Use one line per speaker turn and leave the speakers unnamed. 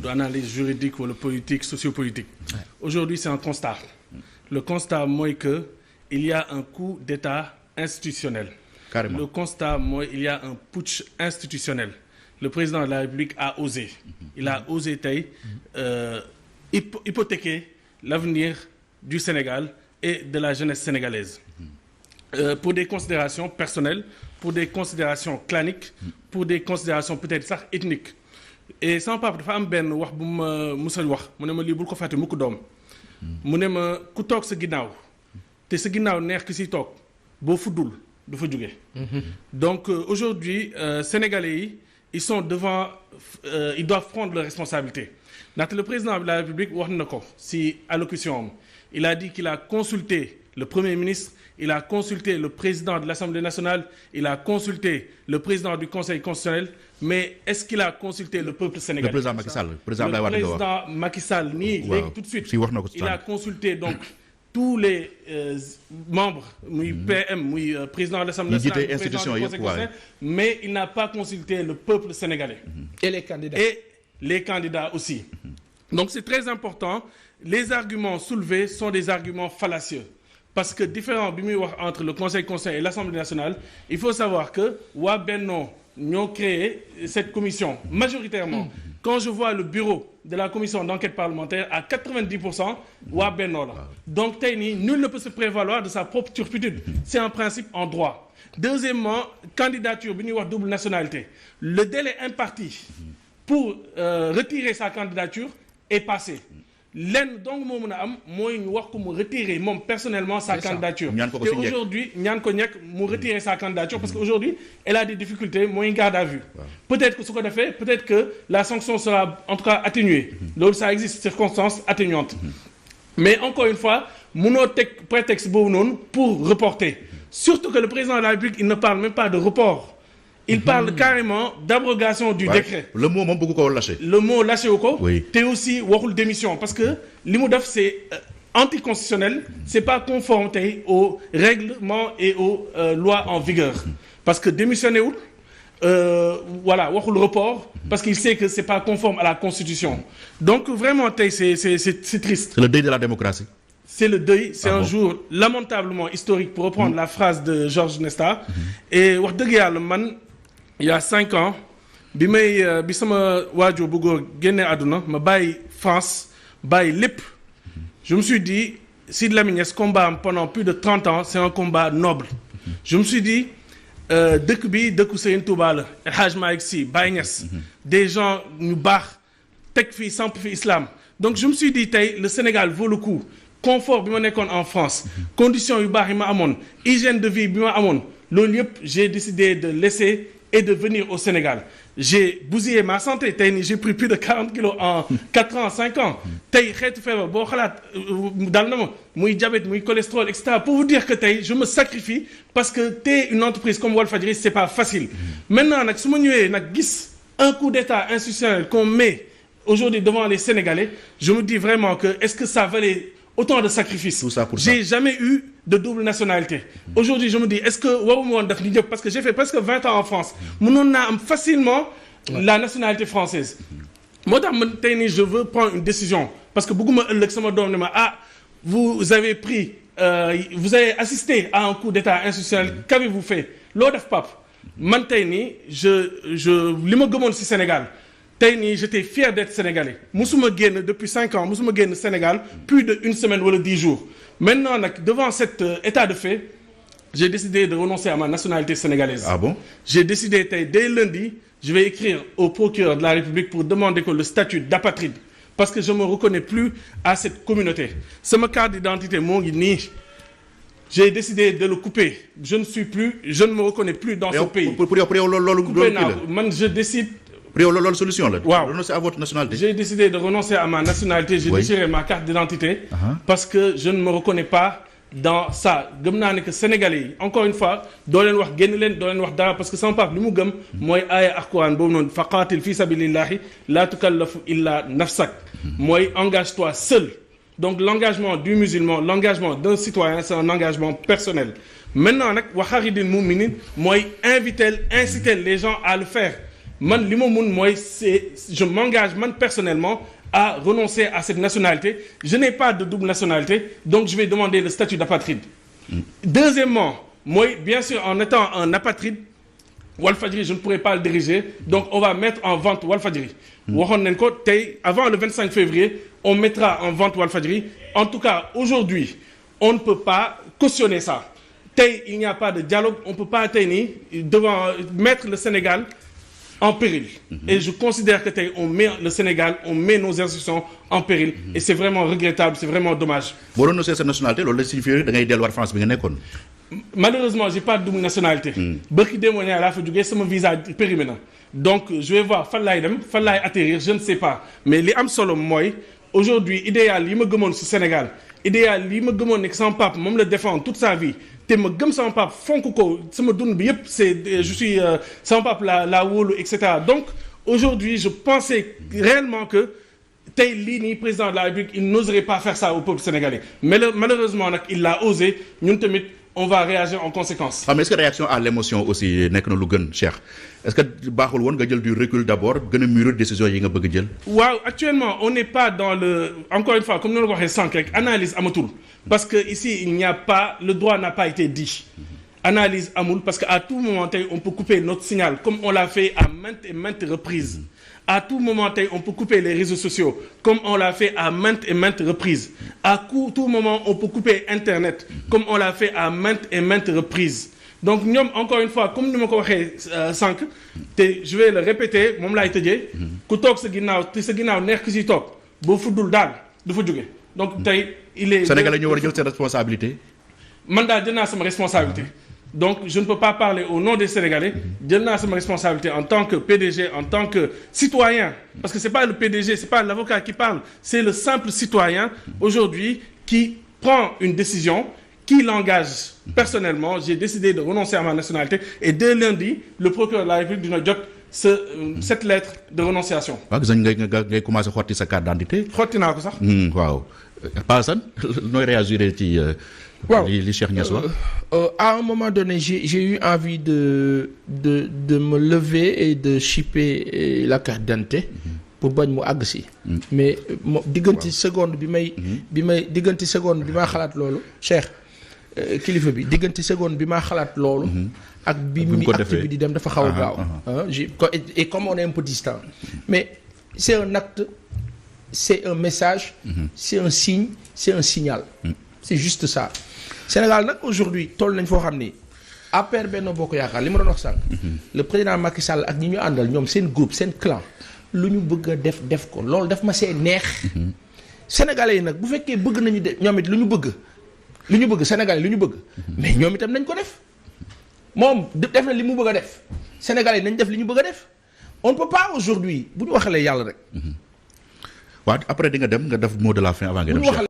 d'analyse juridique wala politique sociopolitique. Aujourd'hui c'est un constat. Le constat mooy que il y a un coup d'État institutionnel.
Carrément.
Le constat mooy il y a un putsch institutionnel. Le président de la République a osé. Il a osé tey hypothéquer l'avenir du Sénégal et de la jeunesse sénégalaise. Pour des considérations personnelles, pour des considérations claniques, pour des considérations peut-être sax ethniques. Et sama papa dafa am benn wax bu ma musal wax mu ne ma lii bul ko fàtte mukk doom mu ne ma ku toog sa ginnaaw te sa ginnaaw neex ki si toog boo fuddul du fa jóge. Donc aujourd'hui Sénégalais yi ils sont devant ils doivent prendre leurs responsabilités ndaxte le président de la République wax na ko si allocution am il a dit qu'il a consulté le Premier ministre, il a consulté le président de l'Assemblée nationale, il a consulté le président du Conseil constitutionnel, mais est-ce qu'il a consulté le peuple sénégalais? Le
président Macky Sall,
le président Macky Sall nii léegi tout de suite il a consulté donc tous les membres muy PM muy président de l'Assemblée nationale, président du Conseil constitutionnel, mais il n'a pas consulté le peuple sénégalais.
Et les candidats.
Et les candidats aussi. Donc c'est très important. Les arguments soulevés sont des arguments fallacieux. Parce que différent bi muy wax entre le Conseil constitutionnel et l'Assemblée nationale, il faut savoir que waa Benno ñoo créé cette commission majoritairement. Quand je vois le bureau de la commission d'enquête parlementaire à 90% waa Benno la. Donc tey nii nul ne peut se prévaloir de sa propre turpitude. C'est un principe en droit. Deuxièmement, candidature bi ñuy wax double nationalité. Le délai imparti pour retirer sa candidature est passé. Lenn donc moo mën a am mooy ñu wax ko mu retirer moom personnellement sa candidature. Et aujourd'hui ñaan ko ñekk mu retirer sa candidature parce que aujourd'hui elle a des difficultés mooy garde à vue. Peut-être que su ko defee peut-être que la sanction sera en tout cas atténuée. Loolu ça existe circonstances atténuantes. Mais encore une fois mënoo teg prétexte boobu noonu pour reporter. Surtout que le président de la République il ne parle même pas de report. Il parle carrément d'abrogation du décret.
Le mot moom bëgg ko lâché.
Le mot lâché wu ko. te aussi waxul démission parce que li mu def c'est anticonstitutionnel. C'est pas conforme tey aux règlements et aux lois en vigueur. Parce que démissionné wul voilà waxul report parce qu'il sait que c'est pas conforme à la Constitution. Donc vraiment tey c'est triste.
C'est le deuil de la démocratie.
C'est le deuil, c'est un jour lamentablement historique pour reprendre la phrase de Georges Nesta. Et wax dëgg yàlla man il y a 5 ans bi sama waajur bu góor génne àdduna ma bàyyi France bàyyi lépp je me suis dit Sidy Lamine Niasse combat pendant plus de 30 ans c'est un combat noble. Je me suis dit dëkk bi dëkku Serigne Touba la El Hadj Malick Sy Baye Niasse des gens ñu baax teg fii samp fi islam donc je me suis dit tey le Sénégal vaut le coup. Confort bi ma nekkoon en France conditions yu baax yi ma amoon hygiène de vie bi ma amoon loolu yëpp j'ai décidé de laisser et de venir au Sénégal j'ai bousillé ma santé tey nii j'ai pris plus de 40 kilos en 4 ans 5 ans tey xeetu feebar boo xalaat dal na ma muy diabète muy cholestérol et cetera pour vous dire que tey je me sacrifie parce que tey une entreprise comme Walfadjri c'est pas facile maintenant nag su ma ñëwee nag gis un coup d'état institutionnel qu'on met aujourd'hui devant les Sénégalais je me dis vraiment que est-ce que ça valait autant de sacrifices. J'ai jamais eu de double nationalité. Aujourd'hui, je me dis, est-ce que parce que j'ai fait presque 20 ans en France, mënoon naa am facilement la nationalité française. Moo tax man tey nii je veux prendre une décision parce que bëgguma ëllëg sama doom ne ma vous avez pris vous avez assisté à un coup d'état institutionnel qu'avez-vous fait loo def pap man tey nii je li ma gëmoon ci Sénégal. tey nii j'étais fier d'être sénégalais musuma génn depuis 5 ans musuma génn Sénégal plus de 1 semaine wala 10 jours maintenant nag devant cet état de fait j'ai décidé de renoncer à ma nationalité sénégalaise.
Ah bon?
J'ai décidé tey dès lundi je vais écrire au procureur de la République pour demander que le statut d'apatride parce que je me reconnais plus à cette communauté sama carte d'identité moo ngi nii j'ai décidé de le couper je ne me reconnais plus dans ce pays.
pour yow loolu
coupé naa man je décide.
Loolu solution la.
Waaw.
Renoncer à votre nationalité.
J'ai décidé de renoncer à ma nationalité. J'ai déchiré ma carte d'identité parce que je ne me reconnais pas dans ça. Gëm naa ne que Sénégalais yi encore une fois doo leen wax génn leen doo leen wax dara parce que sama papa li mu gëm mooy aaya Alxuraan boobu noonu faqaatil fi sabilillahi la tukallafu illa nafsak mooy engage-toi seul. Donc l'engagement du musulman l'engagement d'un citoyen c'est un engagement personnel. Maintenant nag wa xaaridil mu'minin mooy inciter les gens à le faire. man li ma mun mooy je m'engage man personnellement à renoncer à cette nationalité. Je n'ai pas de double nationalité, donc je vais demander le statut d'apatride. Deuxièmement, moi, bien sûr, en étant un apatride, Walfadjri, je ne pourrais pas le diriger, donc on va mettre en vente Walfadjri. Avant le 25 février, on mettra en vente Walfadjri. En tout cas, aujourd'hui, on ne peut pas cautionner ça. Il n'y a pas de dialogue, on ne peut pas mettre le Sénégal en péril. Et je considère que on met le Sénégal, on met nos institutions en péril. Et c'est vraiment regrettable, c'est vraiment dommage. Malheureusement, j'ai pas de double nationalité. Mon visa périmé. Donc, je vais voir, fallait atterrir, je ne sais pas. Mais les Amsolom, moi, aujourd'hui, idéal, il me demande ce Sénégal. Idéal, il me demande que son pape, moi, le défendre toute sa vie. Je suis sans pape la Wolo, etc. Donc, aujourd'hui, je pensais réellement que Taylini, président de la République, il n'oserait pas faire ça au peuple sénégalais. Mais malheureusement, il l'a osé. On va réagir en conséquence.
Ah, mais est-ce que la réaction à l'émotion aussi n'est que nous cher? Est-ce que Bahol Won gagner du recul d'abord, gagner mûrir décision yi nga bëgg jël?
Wow, actuellement, on n'est pas dans le, encore une fois, comme nous le voyons sans analyse amatul, parce que ici il n'y a pas, le droit n'a pas été dit. Analyse amoul, parce qu'à tout moment on peut couper notre signal, comme on l'a fait à maintes et maintes reprises. À tout moment, on peut couper les réseaux sociaux, comme on l'a fait à maintes et maintes reprises. À tout moment, on peut couper Internet, comme on l'a fait à maintes et maintes reprises. Donc, nous, encore une fois, comme nous l'avons dit, je vais le répéter, je vais le dire, donc, il est...
Sénégalais, nous avons cette responsabilité.
Mandat de sa responsabilité. Donc, je ne peux pas parler au nom des Sénégalais. Je n'ai ma responsabilité en tant que PDG, en tant que citoyen. Parce que ce n'est pas le PDG, ce n'est pas l'avocat qui parle. C'est le simple citoyen, aujourd'hui, qui prend une décision, qui l'engage personnellement. J'ai décidé de renoncer à ma nationalité. Et dès lundi, le procureur de la République du Nord cette lettre de renonciation.
Vous avez commencé à faire sa carte d'identité? Wow. Pas ça? Nous réagir
Wow. À un moment donné, j'ai eu envie de me lever et de chipper la carte d'identité pour bañ mu àgg si. Mais diggante seconde bi may xalaat loolu Cheikh kilifa bi diggante seconde bi ma xalaat loolu ak bi mi acte bi di dem dafa xaw a gaaw. Et comme on est un peu distant. Mais c'est un acte, c'est un message, c'est un signe, c'est un signal. C'est juste ça. Sénégal nag aujourd'hui toll nañ foo xam ni APR Benno Bokk Yaakaar li ma doon wax sànq. Le président Macky Sall ak ñi ñu àndal ñoom seen groupe seen clan lu ñu bëgg a def ko loolu daf ma see neex. Sénégalais yi nag bu fekkee bëgg nañu de ñoom it lu ñu bëgg Sénégalais lu ñu bëgg. mais ñoom itam nañ ko def moom def na li mu bëgg a def Sénégalais yi nañ def li ñu bëgg a def on ne peut pas aujourd'hui bu ñu waxalee yàlla rek.
waaw après di nga dem nga def mot de la fin avant nga dem.